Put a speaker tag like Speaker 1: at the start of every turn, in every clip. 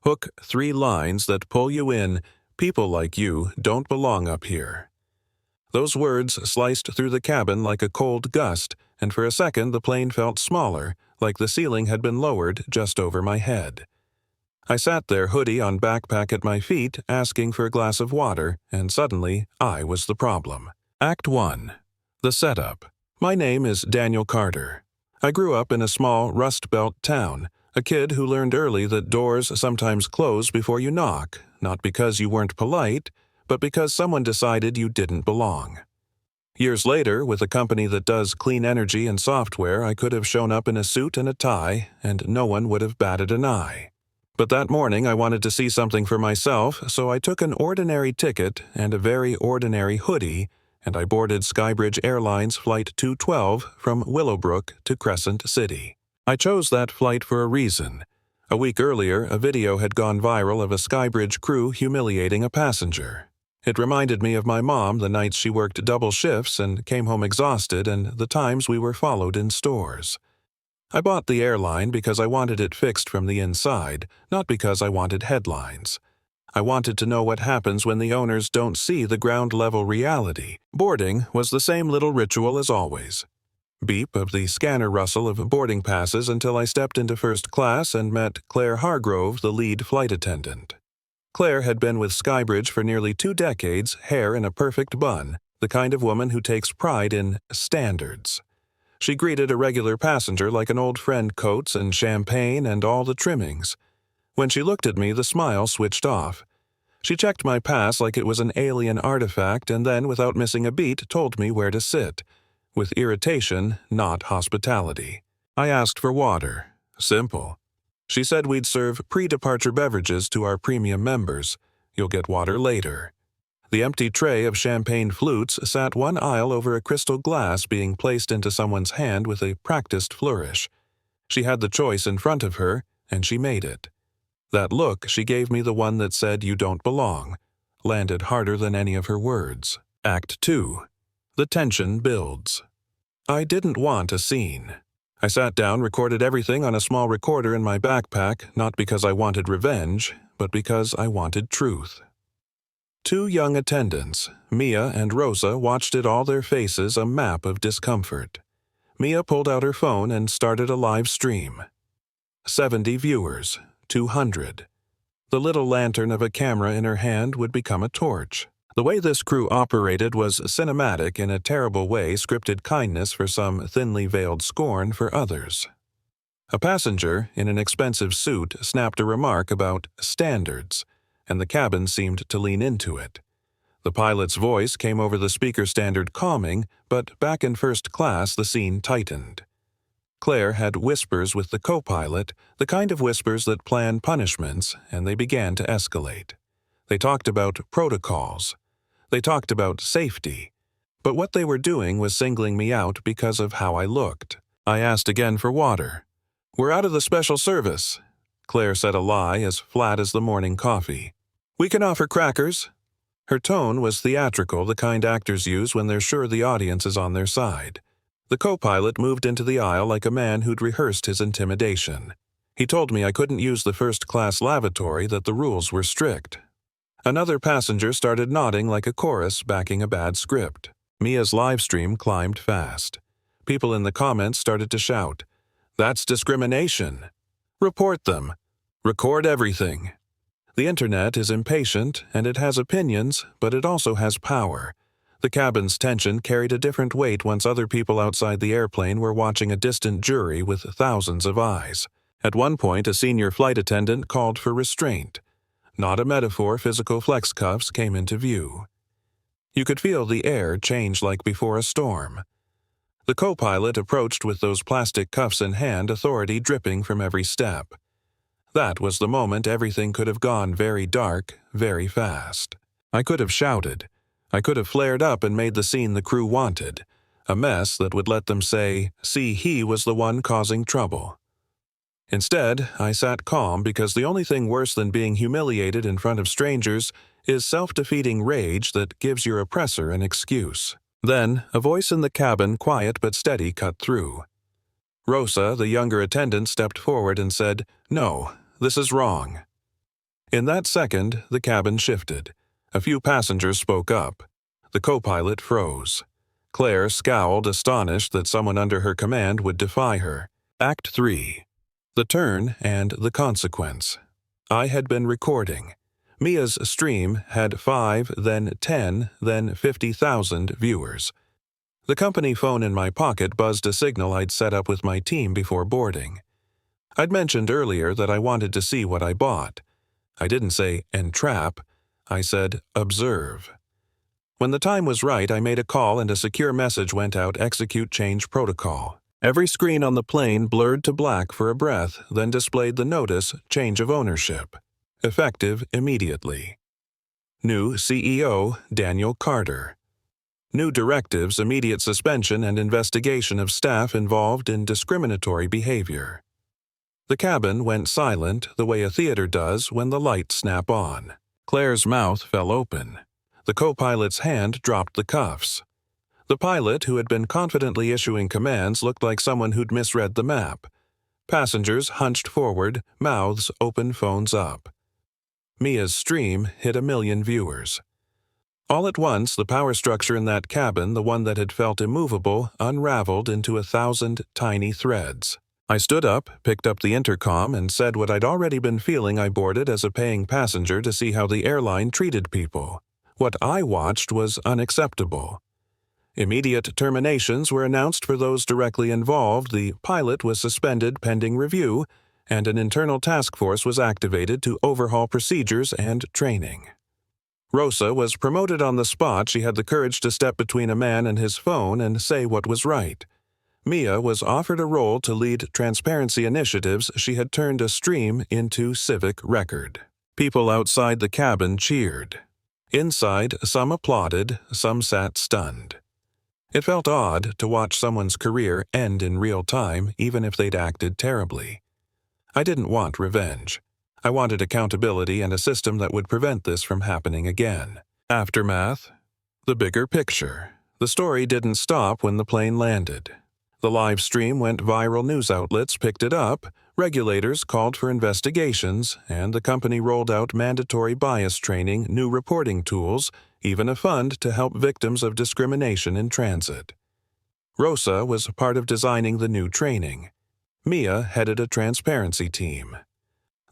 Speaker 1: Hook 3 lines that pull you in. People like you don't belong up here. Those words sliced through the cabin like a cold gust, and for a second the plane felt smaller, like the ceiling had been lowered just over my head. I sat there, hoodie on backpack at my feet, asking for a glass of water, and suddenly I was the problem. Act 1. The setup. My name is Daniel Carter. I grew up in a small Rust Belt town, a kid who learned early that doors sometimes close before you knock, not because you weren't polite, but because someone decided you didn't belong. Years later, with a company that does clean energy and software, I could have shown up in a suit and a tie, and no one would have batted an eye. But that morning I wanted to see something for myself, so I took an ordinary ticket and a very ordinary hoodie, and I boarded Skybridge Airlines Flight 212 from Willowbrook to Crescent City. I chose that flight for a reason. A week earlier, a video had gone viral of a Skybridge crew humiliating a passenger. It reminded me of my mom the nights she worked double shifts and came home exhausted, and the times we were followed in stores. I bought the airline because I wanted it fixed from the inside, not because I wanted headlines. I wanted to know what happens when the owners don't see the ground-level reality. Boarding was the same little ritual as always. Beep of the scanner rustle of boarding passes until I stepped into first class and met Claire Hargrove, the lead flight attendant. Claire had been with Skybridge for nearly 2 decades, hair in a perfect bun, the kind of woman who takes pride in standards. She greeted a regular passenger like an old friend, coats and champagne and all the trimmings. When she looked at me, the smile switched off. She checked my pass like it was an alien artifact and then, without missing a beat, told me where to sit. With irritation, not hospitality. I asked for water. Simple. She said we'd serve pre-departure beverages to our premium members. You'll get water later. The empty tray of champagne flutes sat one aisle over a crystal glass being placed into someone's hand with a practiced flourish. She had the choice in front of her, and she made it. That look she gave me, the one that said you don't belong, landed harder than any of her words. Act 2. The tension builds. I didn't want a scene. I sat down, recorded everything on a small recorder in my backpack, not because I wanted revenge, but because I wanted truth. 2 young attendants, Mia and Rosa, watched it, all their faces a map of discomfort. Mia pulled out her phone and started a live stream. 70 viewers, 200. The little lantern of a camera in her hand would become a torch. The way this crew operated was cinematic in a terrible way, scripted kindness for some thinly veiled scorn for others. A passenger in an expensive suit snapped a remark about standards, and the cabin seemed to lean into it. The pilot's voice came over the speaker standard calming, but back in first class the scene tightened. Claire had whispers with the co-pilot, the kind of whispers that plan punishments, and they began to escalate. They talked about protocols. They talked about safety. But what they were doing was singling me out because of how I looked. I asked again for water. "We're out of the special service." Claire said a lie as flat as the morning coffee. "We can offer crackers." Her tone was theatrical, the kind actors use when they're sure the audience is on their side. The co-pilot moved into the aisle like a man who'd rehearsed his intimidation. He told me I couldn't use the first-class lavatory, that the rules were strict. Another passenger started nodding like a chorus backing a bad script. Mia's live stream climbed fast. People in the comments started to shout, "That's discrimination. Report them. Record everything." The internet is impatient, and it has opinions, but it also has power. The cabin's tension carried a different weight once other people outside the airplane were watching a distant jury with thousands of eyes. At one point, a senior flight attendant called for restraint. Not a metaphor, physical flex cuffs came into view. You could feel the air change like before a storm. The co-pilot approached with those plastic cuffs in hand, authority dripping from every step. That was the moment everything could have gone very dark, very fast. I could have shouted. I could have flared up and made the scene the crew wanted. A mess that would let them say, "See, he was the one causing trouble." Instead, I sat calm because the only thing worse than being humiliated in front of strangers is self-defeating rage that gives your oppressor an excuse. Then, a voice in the cabin, quiet but steady, cut through. Rosa, the younger attendant, stepped forward and said, "No, this is wrong." In that second, the cabin shifted. A few passengers spoke up. The co-pilot froze. Claire scowled, astonished that someone under her command would defy her. Act 3. The turn and the consequence. I had been recording. Mia's stream had 5, then 10, then 50,000 viewers. The company phone in my pocket buzzed a signal I'd set up with my team before boarding. I'd mentioned earlier that I wanted to see what I bought. I didn't say entrap, I said observe. When the time was right, I made a call and a secure message went out: execute change protocol. Every screen on the plane blurred to black for a breath, then displayed the notice, change of ownership. Effective immediately. New CEO, Daniel Carter. New directives, immediate suspension and investigation of staff involved in discriminatory behavior. The cabin went silent the way a theater does when the lights snap on. Claire's mouth fell open. The co-pilot's hand dropped the cuffs. The pilot, who had been confidently issuing commands, looked like someone who'd misread the map. Passengers hunched forward, mouths open, phones up. Mia's stream hit 1 million viewers. All at once, the power structure in that cabin, the one that had felt immovable, unraveled into 1,000 tiny threads. I stood up, picked up the intercom, and said what I'd already been feeling. I boarded as a paying passenger to see how the airline treated people. What I watched was unacceptable. Immediate terminations were announced for those directly involved, the pilot was suspended pending review, and an internal task force was activated to overhaul procedures and training. Rosa was promoted on the spot. She had the courage to step between a man and his phone and say what was right. Mia was offered a role to lead transparency initiatives. She had turned a stream into civic record. People outside the cabin cheered. Inside, some applauded, some sat stunned. It felt odd to watch someone's career end in real time, even if they'd acted terribly. I didn't want revenge. I wanted accountability and a system that would prevent this from happening again. Aftermath. The bigger picture. The story didn't stop when the plane landed. The live stream went viral, news outlets picked it up, regulators called for investigations, and the company rolled out mandatory bias training, new reporting tools, even a fund to help victims of discrimination in transit. Rosa was part of designing the new training. Mia headed a transparency team.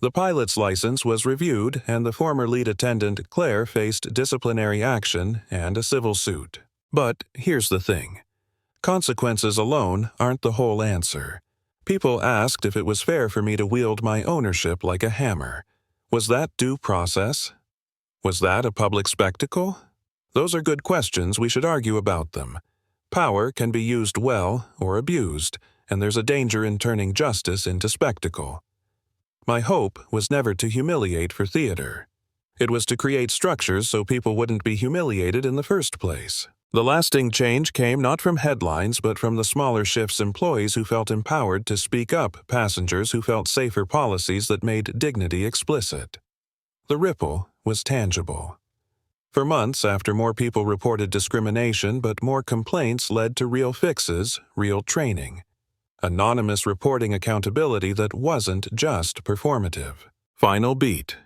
Speaker 1: The pilot's license was reviewed, and the former lead attendant, Claire, faced disciplinary action and a civil suit. But here's the thing. Consequences alone aren't the whole answer. People asked if it was fair for me to wield my ownership like a hammer. Was that due process? Was that a public spectacle? Those are good questions. We should argue about them. Power can be used well or abused, and there's a danger in turning justice into spectacle. My hope was never to humiliate for theater. It was to create structures so people wouldn't be humiliated in the first place. The lasting change came not from headlines but from the smaller shifts, employees who felt empowered to speak up, passengers who felt safer, policies that made dignity explicit. The ripple was tangible. For months after, more people reported discrimination, but more complaints led to real fixes, real training. Anonymous reporting, accountability that wasn't just performative. Final beat.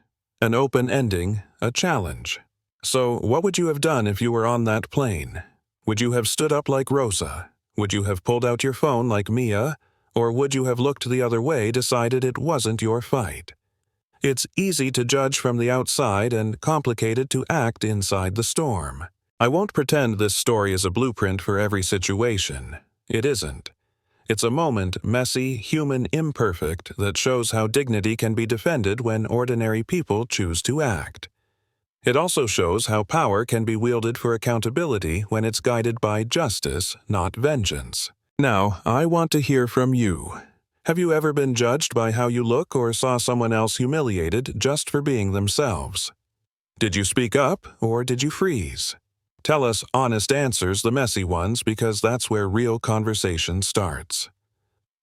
Speaker 1: An open ending, a challenge. So, what would you have done if you were on that plane? Would you have stood up like Rosa? Would you have pulled out your phone like Mia? Or would you have looked the other way, decided it wasn't your fight? It's easy to judge from the outside and complicated to act inside the storm. I won't pretend this story is a blueprint for every situation. It isn't. It's a moment, messy, human, imperfect, that shows how dignity can be defended when ordinary people choose to act. It also shows how power can be wielded for accountability when it's guided by justice, not vengeance. Now, I want to hear from you. Have you ever been judged by how you look or saw someone else humiliated just for being themselves? Did you speak up or did you freeze? Tell us honest answers, the messy ones, because that's where real conversation starts.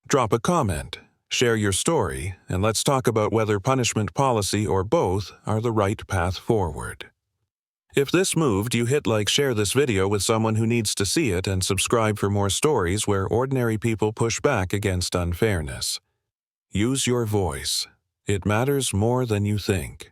Speaker 1: Drop a comment, share your story, and let's talk about whether punishment, policy, or both are the right path forward. If this moved you, hit like, share this video with someone who needs to see it, and subscribe for more stories where ordinary people push back against unfairness. Use your voice. It matters more than you think.